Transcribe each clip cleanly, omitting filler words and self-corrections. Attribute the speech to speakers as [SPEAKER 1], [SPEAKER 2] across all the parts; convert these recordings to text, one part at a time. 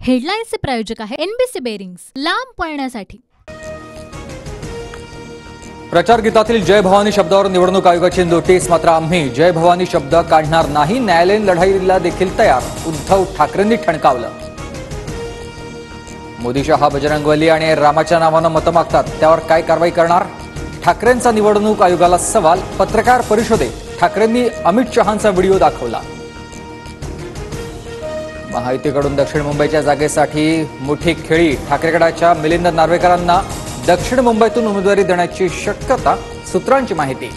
[SPEAKER 1] हेडलाईन्सचे प्रायोजक आहे NBC bearings, लांब पळण्यासाठी।
[SPEAKER 2] प्रचार गीतातील जय भवानी शब्दावर निवडणूक आयोगाची नोटीस। मात्र आम्ही जय भवानी शब्द काढणार नाही, न्यायालयीन लढाईला देखील तयार, उद्धव ठाकरेंनी ठणकावलं। मोदी शहा बजरंगबली आणि रामाच्या नावानं मतं मागतात, त्यावर काय कारवाई करणार? ठाकरेंचा निवडणूक आयोगाला सवाल। पत्रकार परिषदेत ठाकरेंनी अमित शहांचा व्हिडिओ दाखवला। महायुतीकडून दक्षिण मुंबईच्या जागेसाठी मोठी खेळी। ठाकरेगडाच्या मिलिंद नार्वेकरांना दक्षिण मुंबईतून उमेदवारी देण्याची शक्यता, सूत्रांची माहिती।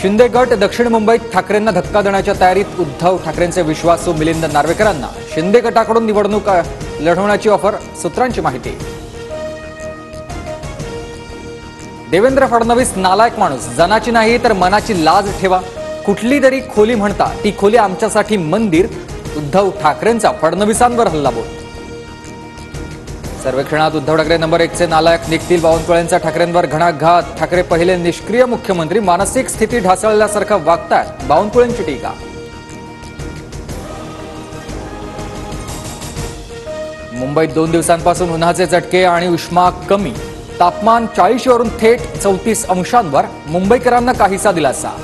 [SPEAKER 2] शिंदे गट दक्षिण मुंबईत ठाकरेंना धक्का देण्याच्या तयारीत। उद्धव ठाकरेंचे विश्वासू मिलिंद नार्वेकरांना शिंदे गटाकडून निवडणूक लढवण्याची ऑफर, सूत्रांची माहिती। देवेंद्र फडणवीस नालायक माणूस, जनाची नाही तर मनाची लाज ठेवा। कुठली तरी खोली म्हणता, ती खोली आमच्यासाठी मंदिर। उद्धव ठाकरेंचा फडणवीसांवर हल्लाबोल। सर्वेक्षणात उद्धव ठाकरे नंबर 1 चे नालायक निघतील। बावनकुळेंचा ठाकरेंवर घणाघात। ठाकरे पहिले निष्क्रिय मुख्यमंत्री, मानसिक स्थिती ढासळल्यासारखं वागतात, बावनकुळेंची टीका। मुंबईत 2 दिवसांपासून उन्हाचे चटके आणि उष्मा कमी। तापमान 40 वरून थेट 34 अंशांवर। मुंबईकरांना काहीसा दिलासा।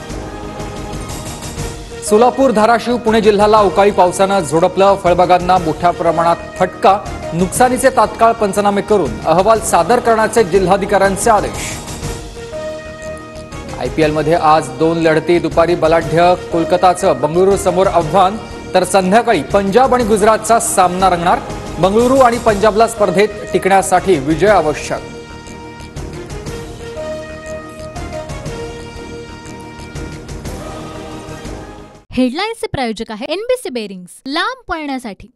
[SPEAKER 2] सोलापूर, धाराशिव, पुणे जिल्ह्याला अवकाळी पावसानं झोडपलं। फळबागांना मोठ्या प्रमाणात फटका। नुकसानीचे तात्काळ पंचनामे करून अहवाल सादर करण्याचे जिल्हाधिकाऱ्यांचे आदेश। आयपीएलमध्ये आज 2 लढती। दुपारी बलाढ्य कोलकाताचं बंगळुरू समोर आव्हान, तर संध्याकाळी पंजाब आणि गुजरातचा सामना रंगणार। बंगळुरू आणि पंजाबला स्पर्धेत टिकण्यासाठी विजय आवश्यक।
[SPEAKER 1] हेडलाईन्सचे प्रायोजक आहे एनबीसी बेरिंग्स, लांब पळण्यासाठी।